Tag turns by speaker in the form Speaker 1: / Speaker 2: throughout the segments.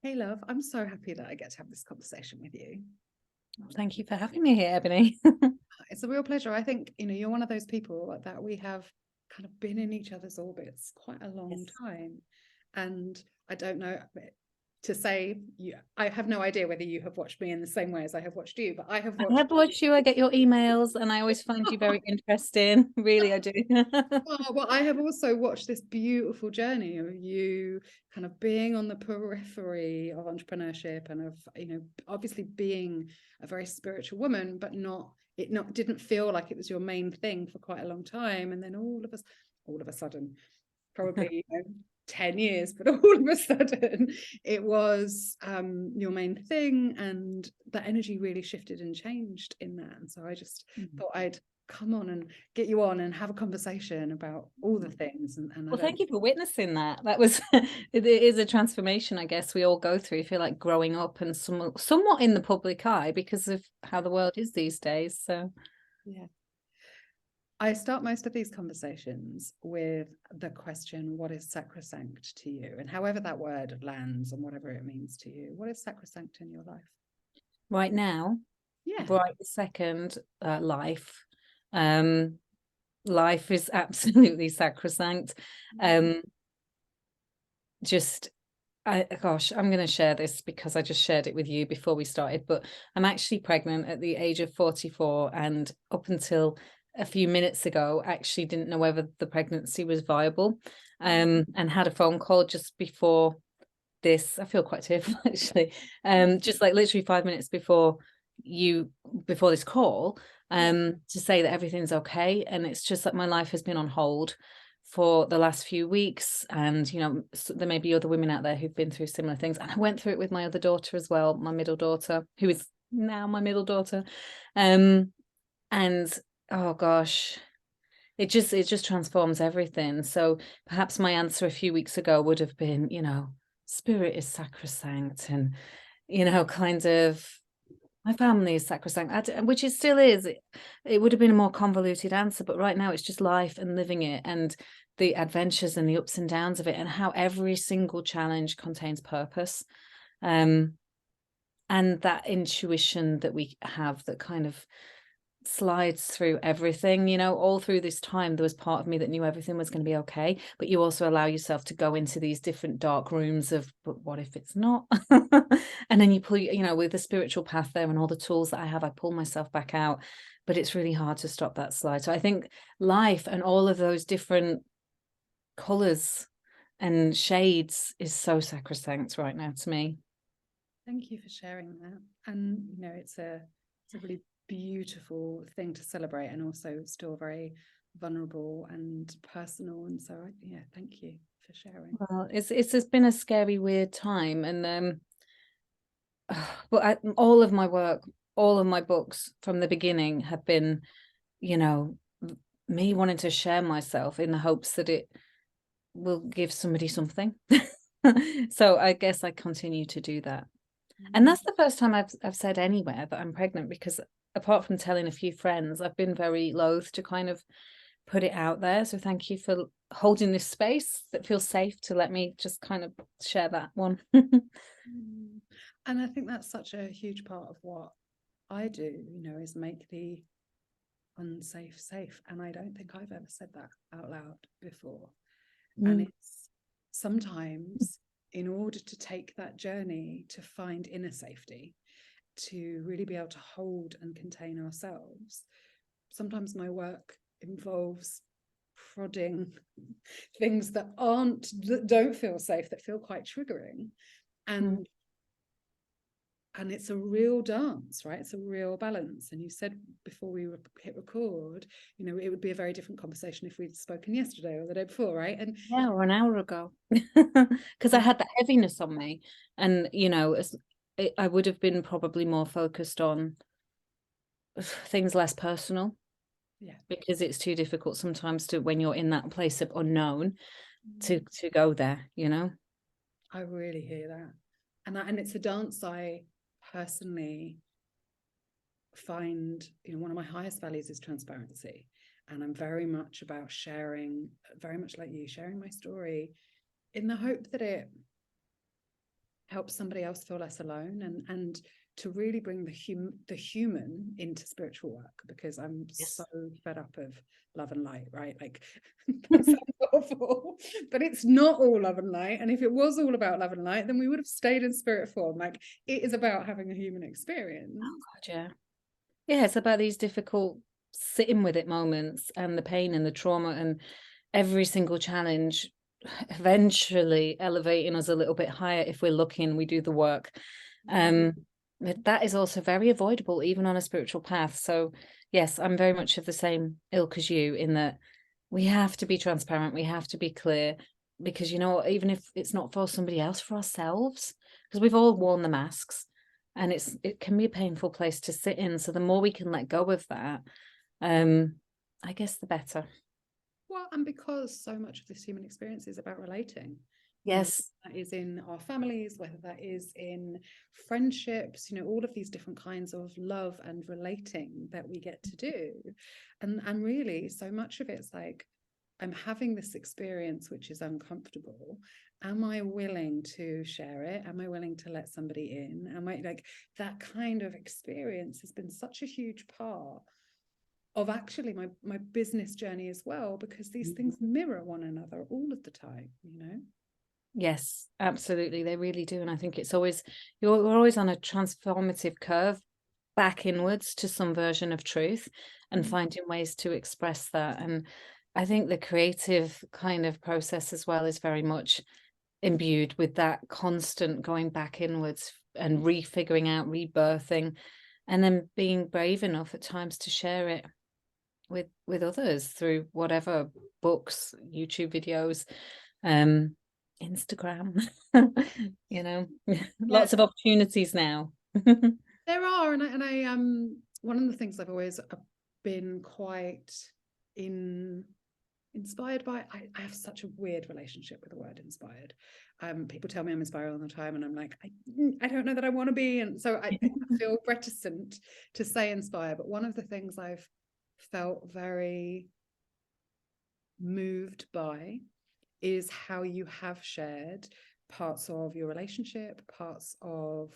Speaker 1: Hey, love, I'm so happy that I get to have this conversation with you.
Speaker 2: Thank you for having me here, Ebony.
Speaker 1: It's a real pleasure. I think, you're one of those people that we have kind of been in each other's orbits quite a long
Speaker 2: Yes.
Speaker 1: time. And I don't know to say, I have no idea whether you have watched me in the same way as I have watched you, but I have
Speaker 2: I
Speaker 1: watched.
Speaker 2: have watched you. I get your emails, and I always find you very interesting. Really, I do.
Speaker 1: Oh, well, I have also watched this beautiful journey of you kind of being on the periphery of entrepreneurship and of, obviously being a very spiritual woman, but didn't feel like it was your main thing for quite a long time. And then all of a sudden, probably 10 years, but all of a sudden it was your main thing, and the energy really shifted and changed in that. And so I just thought I'd come on and get you on and have a conversation about all the things. And I
Speaker 2: Well,
Speaker 1: don't.
Speaker 2: thank you for witnessing that. That was it is a transformation, I guess, we all go through. I feel like growing up and somewhat in the public eye because of how the world is these days. So,
Speaker 1: Yeah, I start most of these conversations with the question, what is sacrosanct to you? And however that word lands and whatever it means to you, what is sacrosanct in your life?
Speaker 2: right now,
Speaker 1: Yeah.
Speaker 2: right this second, life, um, life is absolutely sacrosanct. Um, just gosh, I'm going to share this because I just shared it with you before we started, but I'm actually pregnant at the age of 44, and up until a few minutes ago, actually didn't know whether the pregnancy was viable, and had a phone call just before this. I feel quite tearful actually, just like literally 5 minutes before this call,
Speaker 1: Yeah.
Speaker 2: to say that everything's okay, and it's just that my life has been on hold for the last few weeks, and there may be other women out there who've been through similar things, and I went through it with my other daughter as well, my middle daughter, who is now my middle daughter. And oh gosh, it just transforms everything. So perhaps my answer a few weeks ago would have been, spirit is sacrosanct, and kind of my family is sacrosanct, which it still is. It would have been a more convoluted answer, but right now it's just life and living it, and the adventures and the ups and downs of it, and how every single challenge contains purpose. Um, and that intuition that we have that kind of slides through everything, all through this time. There was part of me that knew everything was going to be okay, but you also allow yourself to go into these different dark rooms of, but what if it's not? And then you pull, with the spiritual path there and all the tools that I have, I pull myself back out, but it's really hard to stop that slide. So I think life and all of those different colors and shades is so sacrosanct right now to me.
Speaker 1: Thank you for sharing that. And it's a really beautiful thing to celebrate, and also still very vulnerable and personal. And so yeah, thank you for sharing.
Speaker 2: Well, it's been a scary, weird time, and but all of my work, all of my books from the beginning have been, you know, me wanting to share myself in the hopes that it will give somebody something. So I guess I continue to do that. And
Speaker 1: Mm.
Speaker 2: that's the first time I've said anywhere that I'm pregnant, because apart from telling a few friends, I've been very loath to kind of put it out there. So thank you for holding this space that feels safe to let me just kind of share that one.
Speaker 1: Mm. And I think that's such a huge part of what I do, is make the unsafe safe. And I don't think I've ever said that out loud before. And
Speaker 2: Mm.
Speaker 1: it's sometimes, in order to take that journey to find inner safety, to really be able to hold and contain ourselves, sometimes my work involves prodding things that don't feel safe, that feel quite triggering.
Speaker 2: Mm.
Speaker 1: And it's a real dance, right? It's a real balance. And you said before we hit record, it would be a very different conversation if we'd spoken yesterday or the day before, right? And
Speaker 2: Yeah, or an hour ago, because I
Speaker 1: and
Speaker 2: had that heaviness on me, and I would have been probably more focused on things less personal,
Speaker 1: yeah,
Speaker 2: because it's too difficult sometimes to, when you're in that place of unknown, to
Speaker 1: mm,
Speaker 2: go there.
Speaker 1: I really hear that. And it's a dance I personally find, one of my highest values is transparency. And I'm very much about sharing, very much like you, sharing my story in the hope that it help somebody else feel less alone, and to really bring the human into spiritual work, because I'm so fed up of love and light, right? Like, that sounds awful, but it's not all love and light. And if it was all about love and light, then we would have stayed in spirit form. Like, it is about having a human experience.
Speaker 2: Oh God, yeah, it's about these difficult sitting with it moments, and the pain and the trauma, and every single challenge eventually elevating us a little bit higher if we're looking, we do the work. But that is also very avoidable, even on a spiritual path. So yes, I'm very much of the same ilk as you, in that we have to be transparent, we have to be clear, because, you know, even if it's not for somebody else, for ourselves, because we've all worn the masks, and it can be a painful place to sit in. So the more we can let go of that, I guess the better.
Speaker 1: Well, and because so much of this human experience is about relating.
Speaker 2: Yes.
Speaker 1: That is in our families, whether that is in friendships, all of these different kinds of love and relating that we get to do. And really, so much of it's like, I'm having this experience which is uncomfortable. Am I willing to share it? Am I willing to let somebody in? Am I, like, that kind of experience has been such a huge part of actually my business journey as well, because these things mirror one another all of the time.
Speaker 2: Yes, absolutely, they really do. And I think it's always, we're always on a transformative curve back inwards to some version of truth, and finding ways to express that. And I think the creative kind of process as well is very much imbued with that constant going back inwards and refiguring out, rebirthing, and then being brave enough at times to share it with others through whatever, books, YouTube videos, Instagram, lots of opportunities now.
Speaker 1: There are, and I one of the things I've always been quite inspired by, I have such a weird relationship with the word inspired. People tell me I'm inspired all the time, and I'm like, I don't know that I want to be, and so I feel reticent to say inspire. But one of the things I've felt very moved by is how you have shared parts of your relationship, parts of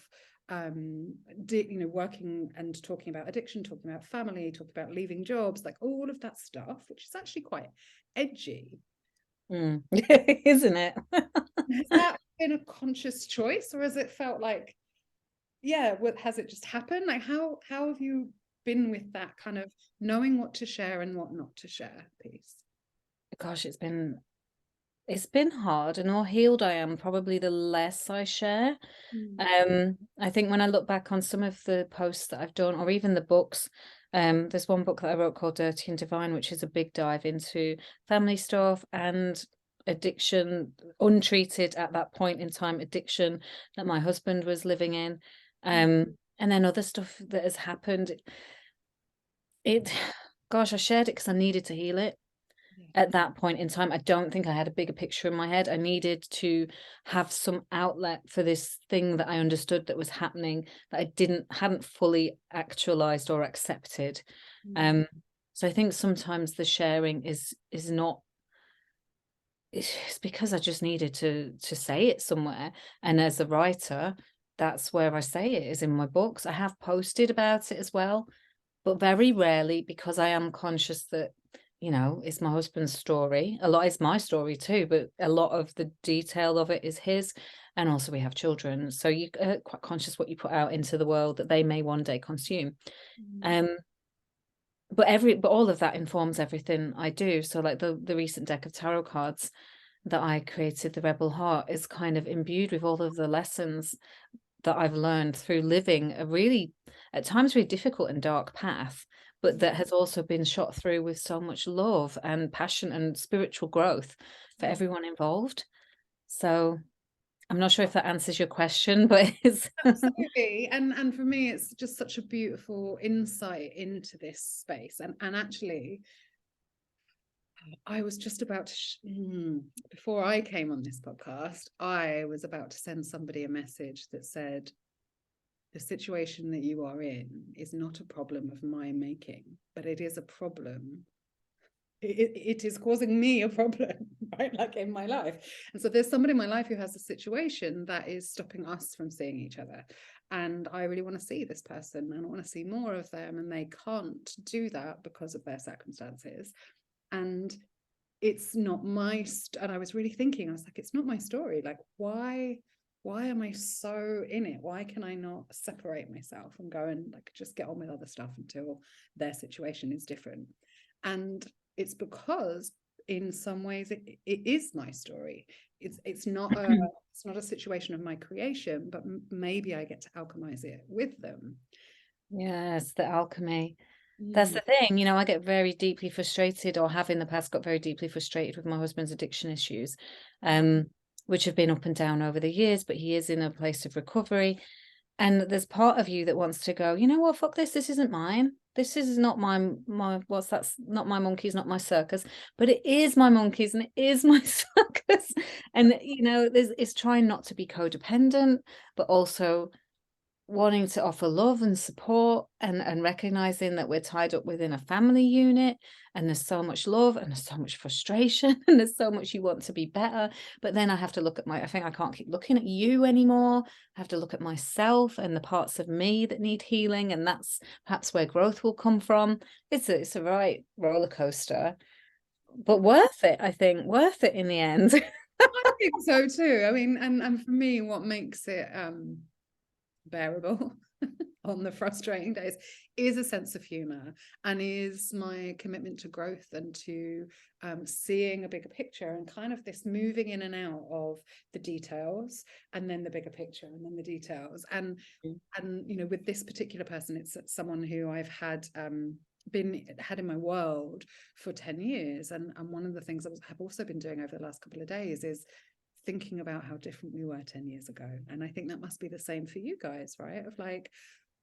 Speaker 1: working and talking about addiction, talking about family, talking about leaving jobs, like all of that stuff, which is actually quite edgy.
Speaker 2: Isn't it?
Speaker 1: Has that been a conscious choice, or has it felt like, has it just happened? Like, how have you been with that kind of knowing what to share and what not to share piece?
Speaker 2: Gosh, it's been hard, and the more healed I am, probably the less I share. I think when I look back on some of the posts that I've done, or even the books, there's one book that I wrote called Dirty and Divine, which is a big dive into family stuff and addiction, untreated at that point in time, addiction that my husband was living in, and then other stuff that has happened. Gosh, I shared it because I needed to heal it. At that point in time, I don't think I had a bigger picture in my head. I needed to have some outlet for this thing that I understood that was happening, that I hadn't fully actualized or accepted. So I think sometimes the sharing is not, it's because I just needed to say it somewhere. And as a writer, that's where I say it, is in my books. I have posted about it as well, but very rarely, because I am conscious that, it's my husband's story. A lot is my story too, but a lot of the detail of it is his. And also we have children, so you're quite conscious what you put out into the world that they may one day consume. But all of that informs everything I do. So like the recent deck of tarot cards that I created, the Rebel Heart, is kind of imbued with all of the lessons that I've learned through living a really, at times, really difficult and dark path, but that has also been shot through with so much love and passion and spiritual growth for everyone involved. So I'm not sure if that answers your question, but it's
Speaker 1: absolutely. And for me, it's just such a beautiful insight into this space. And actually, I was just about to, before I came on this podcast, I was about to send somebody a message that said, the situation that you are in is not a problem of my making, but it is a problem. It is causing me a problem. right? Like in my life. And so there's somebody in my life who has a situation that is stopping us from seeing each other. And I really want to see this person and I want to see more of them. And they can't do that because of their circumstances. And it's not and I was really thinking, I was like, it's not my story. Like, why am I so in it? Why can I not separate myself and go and like just get on with other stuff until their situation is different? And it's because in some ways it is my story. It's not a situation of my creation, but maybe I get to alchemize it with them.
Speaker 2: Yes, the alchemy. That's the thing, you know, I get very deeply frustrated, or have in the past got very deeply frustrated with my husband's addiction issues, which have been up and down over the years, but he is in a place of recovery. And there's part of you that wants to go, you know what, fuck this isn't mine. This is not my that's not my monkeys, not my circus, but it is my monkeys and it is my circus. And, you know, it's trying not to be codependent, but also wanting to offer love and support, and recognizing that we're tied up within a family unit, and there's so much love and there's so much frustration and there's so much you want to be better. But then I have to look at I think I can't keep looking at you anymore. I have to look at myself and the parts of me that need healing, and that's perhaps where growth will come from. It's a right roller coaster, but worth it. I think worth it in the end.
Speaker 1: I think so too. I mean, and for me, what makes it bearable on the frustrating days is a sense of humor, and is my commitment to growth and to seeing a bigger picture, and kind of this moving in and out of the details and then the bigger picture and then the details. And you know, with this particular person, it's someone who I've had in my world for 10 years, and one of the things I have also been doing over the last couple of days is thinking about how different we were 10 years ago. And I think that must be the same for you guys, right? Of like,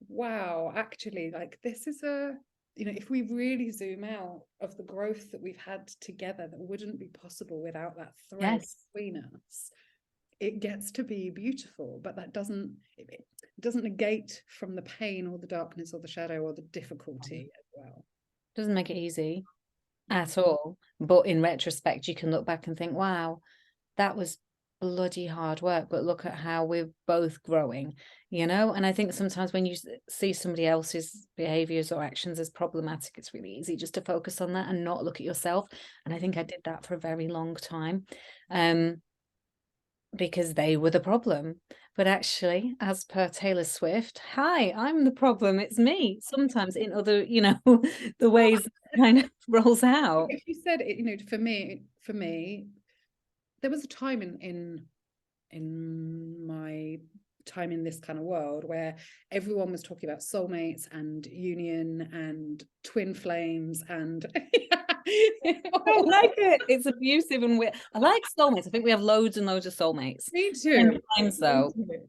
Speaker 1: wow, actually, like this is you know, if we really zoom out of the growth that we've had together, that wouldn't be possible without that thread between us. It gets to be beautiful, but that doesn't negate from the pain or the darkness or the shadow or the difficulty as well.
Speaker 2: Doesn't make it easy at all. But in retrospect, you can look back and think, wow, that was bloody hard work, but look at how we're both growing, you know. And I think sometimes when you see somebody else's behaviors or actions as problematic, it's really easy just to focus on that and not look at yourself. And I think I did that for a very long time, because they were the problem. But actually, as per Taylor Swift, hi, I'm the problem, it's me. Sometimes in other, you know, the ways kind of rolls out.
Speaker 1: If you said it, you know, for me there was a time in my time in this kind of world where everyone was talking about soulmates and union and twin flames and
Speaker 2: I don't like it. It's abusive and weird. I like soulmates. I think we have loads and loads of soulmates.
Speaker 1: Me too.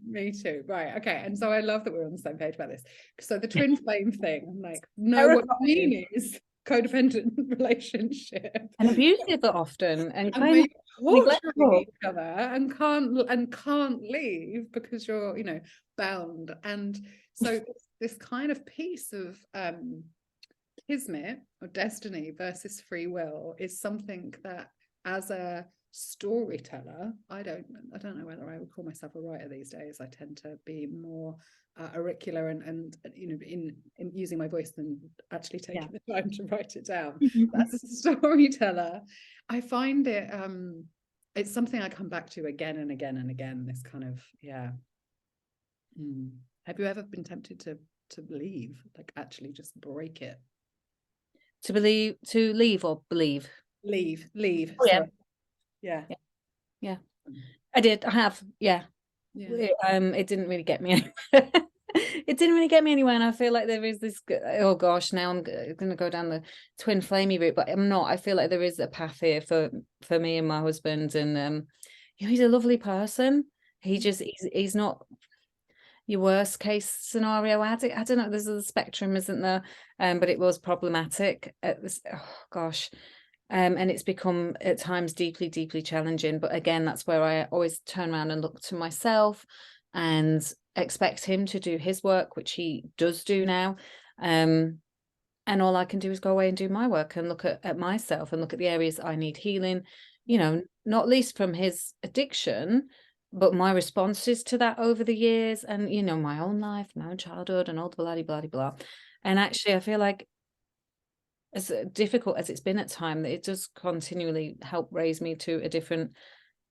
Speaker 2: Me
Speaker 1: too. Right. Okay. And so I love that we're on the same page about this. So the twin flame thing, I'm like, no, what I mean is codependent relationship
Speaker 2: and abusive often and kind of
Speaker 1: torturing each other and can't leave because you're, you know, bound. And so this kind of piece of kismet or destiny versus free will is something that, as a storyteller, I don't know whether I would call myself a writer these days. I tend to be more auricular and you know, in using my voice than actually taking the time to write it down. As a storyteller, I find it it's something I come back to again and again and again, this kind of Have you ever been tempted to leave, like actually just break it?
Speaker 2: To leave or believe?
Speaker 1: Leave.
Speaker 2: Oh,
Speaker 1: yeah.
Speaker 2: I did. I have. It didn't really get me. It didn't really get me anywhere, and I feel like there is this, oh gosh, now I'm going to go down the twin flamey route, but I'm not. I feel like there is a path here for me and my husband, and you know, he's a lovely person. He's not your worst case scenario addict. I don't know, there's a spectrum, isn't there? But it was problematic at this, oh gosh. And it's become at times deeply, deeply challenging. But again, that's where I always turn around and look to myself and expect him to do his work, which he does do now. And all I can do is go away and do my work and look at myself and look at the areas I need healing, you know, not least from his addiction, but my responses to that over the years, and, you know, my own life, my own childhood, and all the blah, blah, blah. And actually, I feel like, as difficult as it's been at times, it does continually help raise me to a different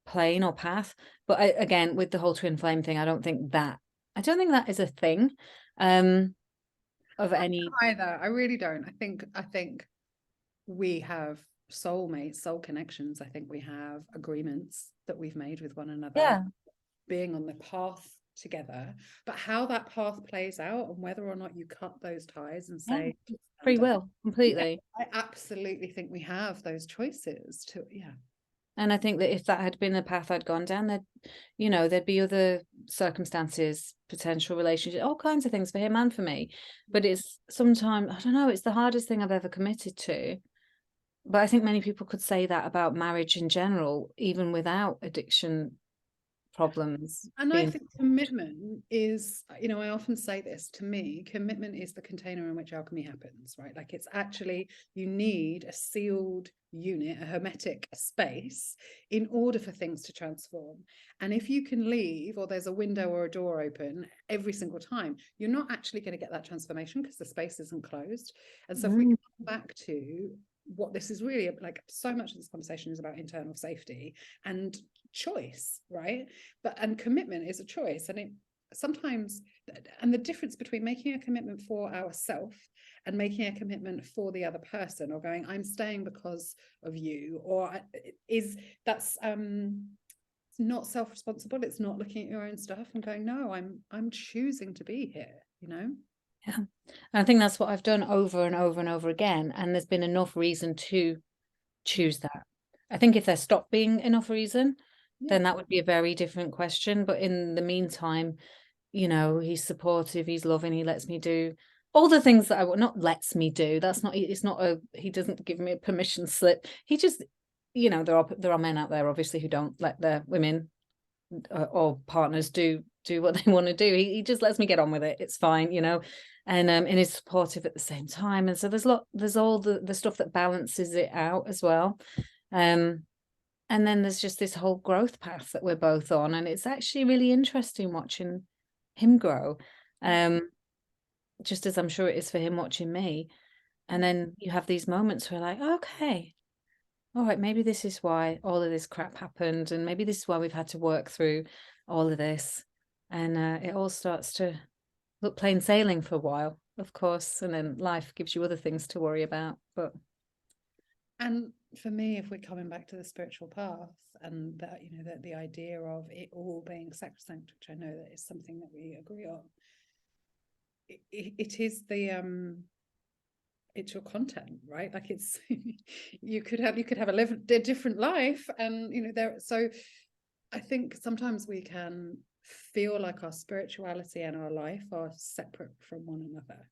Speaker 2: plane or path. But again, with the whole twin flame thing, I don't think that is a thing of any.
Speaker 1: Either. I really don't. I think we have soulmates, soul connections. I think we have agreements that we've made with one another,
Speaker 2: Yeah,
Speaker 1: being on the path together. But how that path plays out and whether or not you cut those ties and
Speaker 2: yeah,
Speaker 1: say,
Speaker 2: free
Speaker 1: I'm done.
Speaker 2: will, completely.
Speaker 1: I absolutely think we have those choices to,
Speaker 2: And I think that if that had been the path I'd gone down, there'd be other circumstances, potential relationships, all kinds of things for him and for me. But it's sometimes, I don't know, it's the hardest thing I've ever committed to. But I think many people could say that about marriage in general, even without addiction problems
Speaker 1: And I
Speaker 2: being.
Speaker 1: think commitment is, I often say this, to me, commitment is the container in which alchemy happens, right? Like, it's actually, you need a sealed unit, a hermetic space, in order for things to transform. And if you can leave, or there's a window or a door open every single time, you're not actually going to get that transformation because the space isn't closed. And so if we come back to what this is really like, so much of this conversation is about internal safety and choice, right? And commitment is a choice. And it sometimes, and the difference between making a commitment for ourselves and making a commitment for the other person, or going, I'm staying because of you, or is that's it's not self-responsible. It's not looking at your own stuff and going, no, I'm choosing to be here,
Speaker 2: Yeah. And I think that's what I've done over and over and over again. And there's been enough reason to choose that. I think if there stopped being enough reason, then that would be a very different question. But in the meantime, he's supportive, he's loving, he lets me do all the things that not lets me do. That's not, it's not he doesn't give me a permission slip. He just, there are men out there, obviously, who don't let their women or partners do what they want to do. He just lets me get on with it. It's fine, and is supportive at the same time. And so there's all the stuff that balances it out as well. And then there's just this whole growth path that we're both on, and it's actually really interesting watching him grow, just as I'm sure it is for him watching me. And then you have these moments where, like, okay, all right, maybe this is why all of this crap happened, and maybe this is why we've had to work through all of this. And it all starts to look plain sailing for a while, of course, and then life gives you other things to worry about.
Speaker 1: And for me, if we're coming back to the spiritual path, and that, that the idea of it all being sacrosanct, which I know that is something that we agree on, it is it's your content, right? Like, it's you could have a different life, and so I think sometimes we can feel like our spirituality and our life are separate from one another.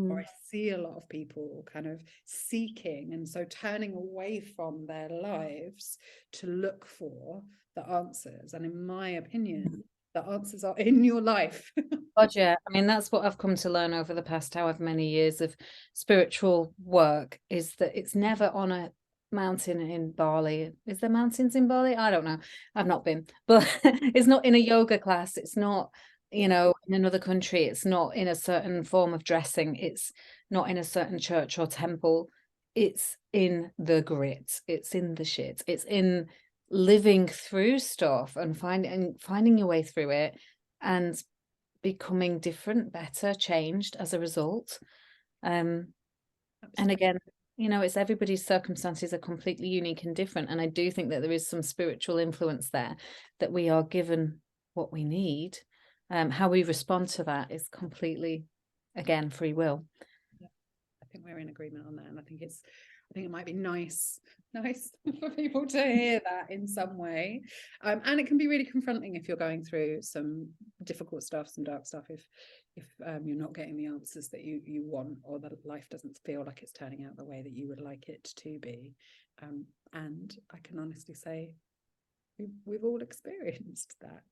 Speaker 1: Or I see a lot of people kind of seeking, and so turning away from their lives to look for the answers. And in my opinion, the answers are in your life.
Speaker 2: God, yeah. I mean, that's what I've come to learn over the past however many years of spiritual work, is that it's never on a mountain in Bali. Is there mountains in Bali? I don't know. I've not been, but it's not in a yoga class. It's not, in another country. It's not in a certain form of dressing. It's not in a certain church or temple. It's in the grit. It's in the shit. It's in living through stuff and finding your way through it, and becoming different, better, changed as a result. And again, it's everybody's circumstances are completely unique and different. And I do think that there is some spiritual influence there, that we are given what we need. How we respond to that is completely, again, free will.
Speaker 1: I think we're in agreement on that. And I think it might be nice for people to hear that in some way. And it can be really confronting if you're going through some difficult stuff, some dark stuff, if you're not getting the answers that you want, or that life doesn't feel like it's turning out the way that you would like it to be. And I can honestly say we've all experienced that.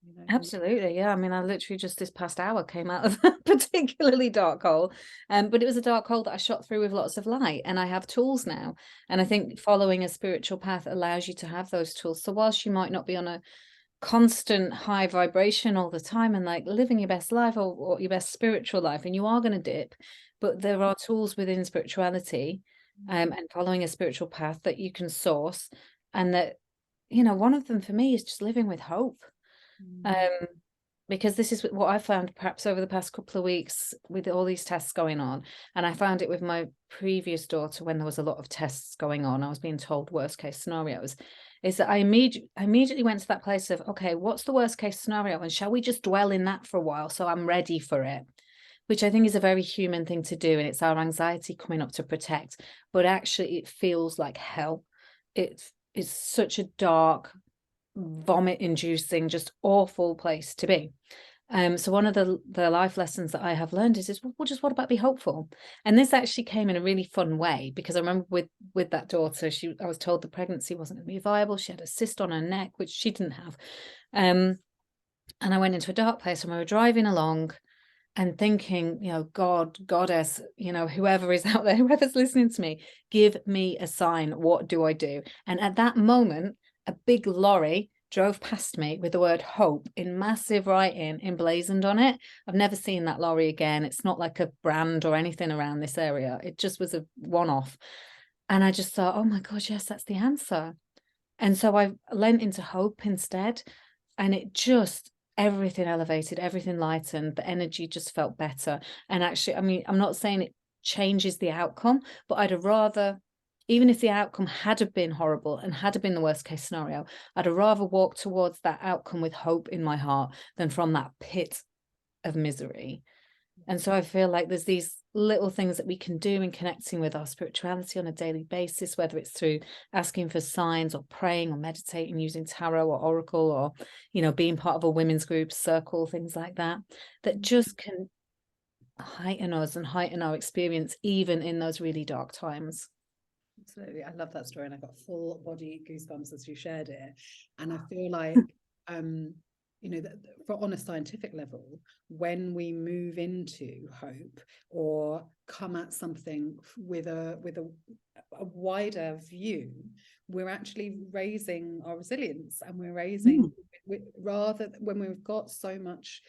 Speaker 1: you know.
Speaker 2: Absolutely, yeah. I mean, I literally just this past hour came out of a particularly dark hole, but it was a dark hole that I shot through with lots of light, and I have tools now. And I think following a spiritual path allows you to have those tools. So whilst you might not be on a constant high vibration all the time and like living your best life or your best spiritual life, and you are going to dip, but there are tools within spirituality and following a spiritual path that you can source, and that, you know, one of them for me is just living with hope. Um, because this is what I found perhaps over the past couple of weeks with all these tests going on. And I found it with my previous daughter when there was a lot of tests going on. I was being told worst case scenarios, is that I immediately went to that place of, okay, what's the worst case scenario? And shall we just dwell in that for a while so I'm ready for it? Which I think is a very human thing to do. And it's our anxiety coming up to protect. But actually, it feels like hell. It's such a dark, vomit inducing, just awful place to be. So one of the life lessons that I have learned is well, just what about be hopeful? And this actually came in a really fun way, because I remember with that daughter, I was told the pregnancy wasn't going to be viable. She had a cyst on her neck, which she didn't have. And I went into a dark place, and we were driving along and thinking, you know, God, goddess, you know, whoever is out there, whoever's listening to me, give me a sign. What do I do? And at that moment, a big lorry drove past me with the word hope in massive writing emblazoned on it. I've never seen that lorry again. It's not like a brand or anything around this area. It just was a one-off. And I just thought, oh my God, yes, that's the answer. And so I lent into hope instead. And it just, everything elevated, everything lightened, the energy just felt better. And actually, I mean, I'm not saying it changes the outcome, but I'd rather, even if the outcome had been horrible and had been the worst case scenario, I'd rather walk towards that outcome with hope in my heart than from that pit of misery. And so I feel like there's these little things that we can do in connecting with our spirituality on a daily basis, whether it's through asking for signs or praying or meditating, using tarot or oracle, or, you know, being part of a women's group circle, things like that, that just can heighten us and heighten our experience, even in those really dark times.
Speaker 1: Absolutely. I love that story, and I got full body goosebumps as you shared it. And I feel like, you know, that for on a scientific level, when we move into hope or come at something with a wider view, we're actually raising our resilience, and we're raising rather when we've got so much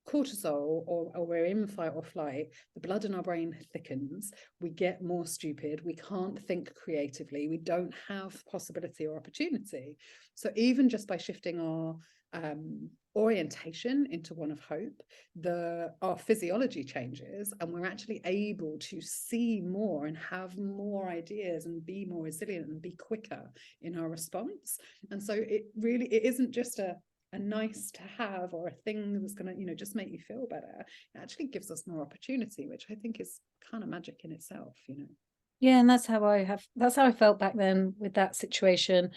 Speaker 1: cortisol, or we're in fight or flight, the blood in our brain thickens, we get more stupid, we can't think creatively, we don't have possibility or opportunity. So even just by shifting our orientation into one of hope, our physiology changes, and we're actually able to see more and have more ideas and be more resilient and be quicker in our response. And so it isn't just a nice to have or a thing that's going to, you know, just make you feel better. It actually gives us more opportunity, which I think is kind of magic in itself, you know.
Speaker 2: Yeah, and that's how I felt back then with that situation.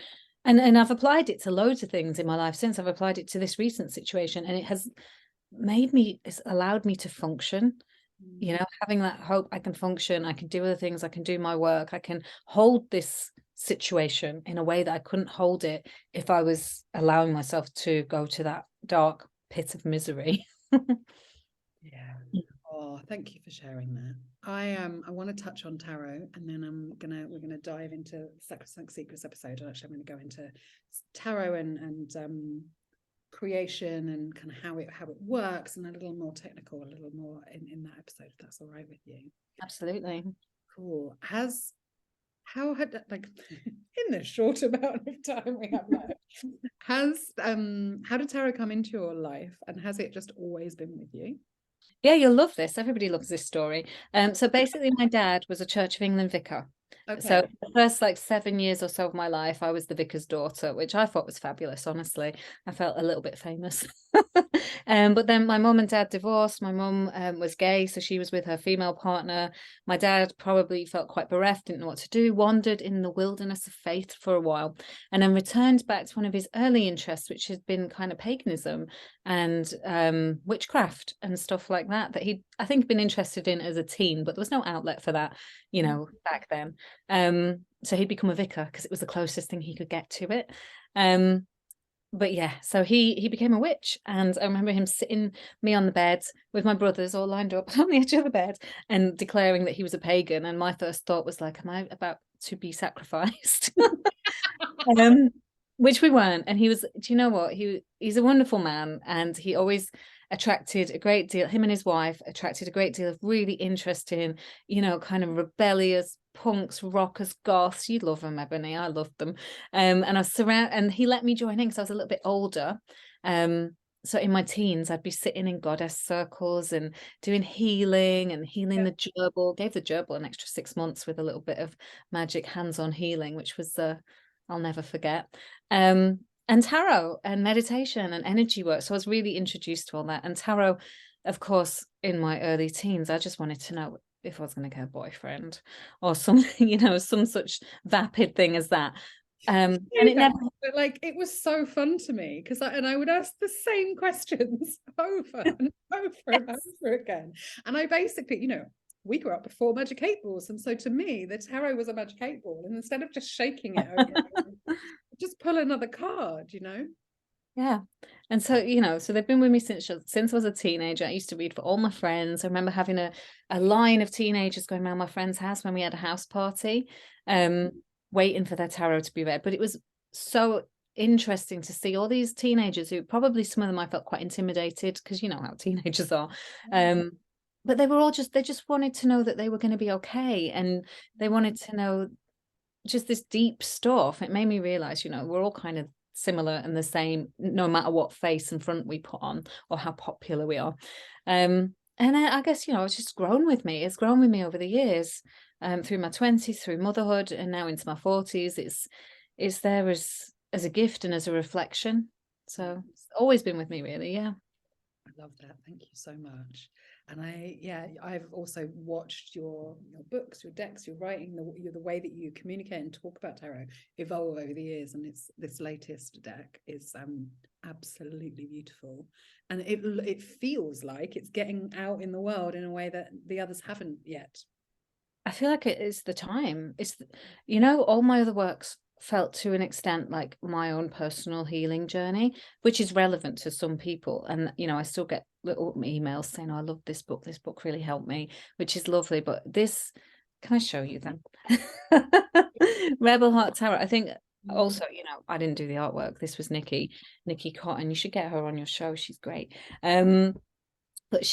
Speaker 2: And I've applied it to loads of things in my life since. I've applied it to this recent situation, and it has it's allowed me to function. You know, having that hope, I can function, I can do other things, I can do my work, I can hold this situation in a way that I couldn't hold it if I was allowing myself to go to that dark pit of misery.
Speaker 1: Yeah. Oh, thank you for sharing that. I want to touch on tarot, and then we're gonna dive into Sacrosanct Secrets episode. And actually, I'm going to go into tarot and creation and kind of how it works, and a little more technical, a little more in that episode, if that's all right with you.
Speaker 2: Absolutely.
Speaker 1: Cool. How had that, like, in the short amount of time we have left, how did tarot come into your life, and has it just always been with you?
Speaker 2: Yeah, you'll love this. Everybody loves this story. So basically, my dad was a Church of England vicar. So
Speaker 1: Okay.
Speaker 2: the first like 7 years or so of my life, I was the vicar's daughter, which I thought was fabulous, honestly. I felt a little bit famous. But then my mum and dad divorced. My mum was gay, so she was with her female partner. My dad probably felt quite bereft, didn't know what to do, wandered in the wilderness of faith for a while, and then returned back to one of his early interests, which had been kind of paganism and witchcraft and stuff like that he'd, I think, been interested in as a teen, but there was no outlet for that, you know, back then. So he'd become a vicar because it was the closest thing he could get to it. but yeah, so he became a witch, and I remember him sitting me on the bed with my brothers all lined up on the edge of the bed and declaring that he was a pagan. And my first thought was like, am I about to be sacrificed? um, which we weren't. And he was, do you know what? He's a wonderful man, and he always attracted a great deal, him and his wife attracted a great deal of really interesting, kind of rebellious punks, rockers, goths. You love them, Ebony. I loved them. And I was and he let me join in because I was a little bit older. So in my teens, I'd be sitting in goddess circles and doing healing and healing the gerbil. Gave the gerbil an extra 6 months with a little bit of magic hands-on healing, which was I'll never forget. And tarot and meditation and energy work. So I was really introduced to all that. And tarot, of course, in my early teens, I just wanted to know if I was going to get a boyfriend or something, some such vapid thing as that. And it never,
Speaker 1: but like, it was so fun to me because I would ask the same questions over and over and over again. And I basically, we grew up before magic 8 balls, and so to me the tarot was a magic 8 ball, and instead of just shaking it over, just pull another card.
Speaker 2: Yeah. And so, so they've been with me since I was a teenager. I used to read for all my friends. I remember having a line of teenagers going around my friend's house when we had a house party, waiting for their tarot to be read. But it was so interesting to see all these teenagers who probably, some of them I felt quite intimidated because you know how teenagers are. But they were they just wanted to know that they were going to be okay. And they wanted to know just this deep stuff. It made me realize, we're all kind of similar and the same, no matter what face and front we put on or how popular we are. And then I guess, it's just grown with me. It's grown with me over the years, through my 20s, through motherhood, and now into my 40s. It's there as a gift and as a reflection. So it's always been with me, really. Yeah.
Speaker 1: I love that. Thank you so much. And I've also watched your books, your decks, your writing, the way that you communicate and talk about tarot evolve over the years. And this latest deck is absolutely beautiful, and it feels like it's getting out in the world in a way that the others haven't yet.
Speaker 2: I feel like it is the time. It's all my other works felt to an extent like my own personal healing journey, which is relevant to some people. And, I still get little emails saying, oh, I love this book really helped me, which is lovely. But this, can I show you them? Rebel Heart Tarot. I think also, I didn't do the artwork. This was Nikki Cotton. You should get her on your show. She's great. But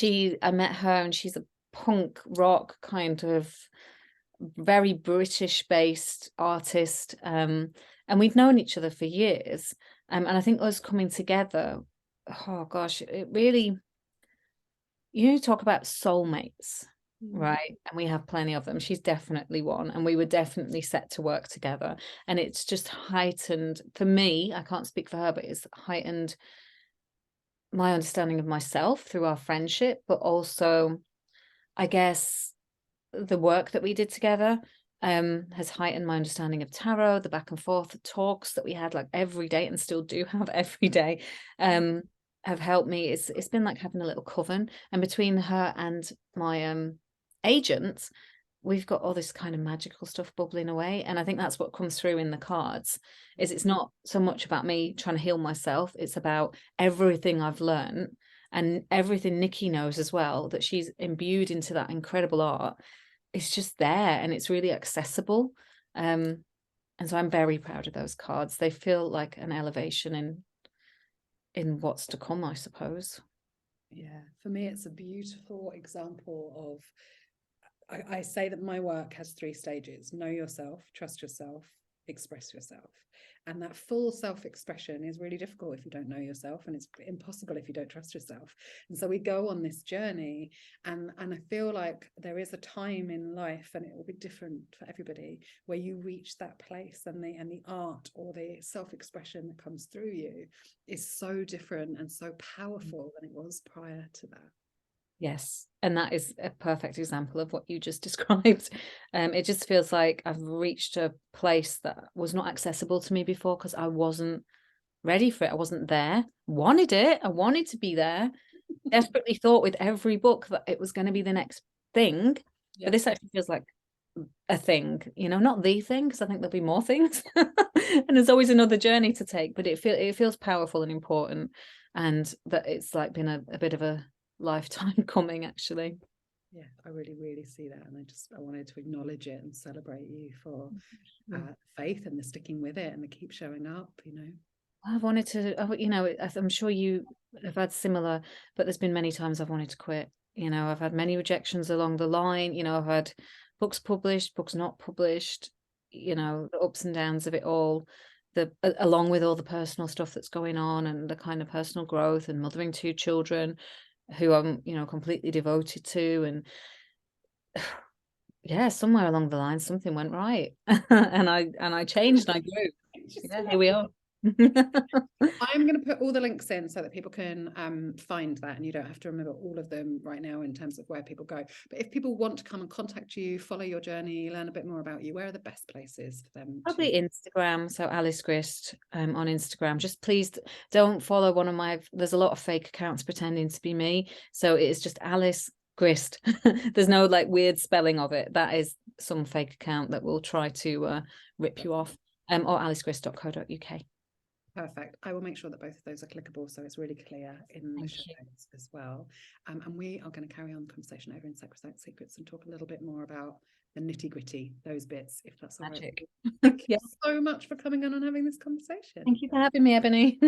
Speaker 2: I met her, and she's a punk rock kind of very British based artist, and we've known each other for years, and I think us coming together, oh gosh, it really, talk about soulmates, right? And we have plenty of them. She's definitely one, and we were definitely set to work together, and it's just heightened, for me, I can't speak for her, but it's heightened my understanding of myself through our friendship, but also, I guess, the work that we did together has heightened my understanding of tarot. The back and forth talks that we had like every day, and still do have every day, have helped me. It's been like having a little coven, and between her and my agent, we've got all this kind of magical stuff bubbling away. And I think that's what comes through in the cards, is it's not so much about me trying to heal myself, it's about everything I've learned and everything Nikki knows as well, that she's imbued into that incredible art. It's just there, and it's really accessible. And so I'm very proud of those cards. They feel like an elevation in what's to come, I suppose.
Speaker 1: Yeah, for me, it's a beautiful example of, I say that my work has 3 stages: know yourself, trust yourself, express yourself. And that full self-expression is really difficult if you don't know yourself, and it's impossible if you don't trust yourself. And so we go on this journey, and I feel like there is a time in life, and it will be different for everybody, where you reach that place, and the art or the self-expression that comes through you is so different and so powerful than it was prior to that.
Speaker 2: Yes, and that is a perfect example of what you just described. It just feels like I've reached a place that was not accessible to me before because I wasn't ready for it. I wasn't there. Wanted it. I wanted to be there. Desperately thought with every book that it was going to be the next thing. Yeah. But this actually feels like a thing, you know, not the thing, because I think there'll be more things and there's always another journey to take, but it feels powerful and important, and that it's like been a bit of a lifetime coming, actually.
Speaker 1: Yeah, I really, really see that. And I wanted to acknowledge it and celebrate you for faith and the sticking with it and the keep showing up, you know.
Speaker 2: I've wanted to, you know, I'm sure you have had similar, but there's been many times I've wanted to quit. You know, I've had many rejections along the line. You know, I've had books published, books not published, you know, the ups and downs of it all, along with all the personal stuff that's going on and the kind of personal growth and mothering 2 children who I'm, you know, completely devoted to. And yeah, somewhere along the line, something went right. and I changed and I grew. Yeah, here we are.
Speaker 1: I'm going to put all the links in so that people can find that, and you don't have to remember all of them right now in terms of where people go. But if people want to come and contact you, follow your journey, learn a bit more about you, where are the best places for them?
Speaker 2: Probably Instagram. So Alice Grist on Instagram. Just please don't follow one of my, there's a lot of fake accounts pretending to be me. So it's just Alice Grist. There's no like weird spelling of it. That is some fake account that will try to rip you off. Or alicegrist.co.uk.
Speaker 1: Perfect. I will make sure that both of those are clickable, so it's really clear in the show notes as well. And we are going to carry on the conversation over in Sacrosanct Secrets and talk a little bit more about the nitty gritty, those bits, if that's all right. Thank you so much for coming on and having this conversation.
Speaker 2: Thank you for having me, Ebony.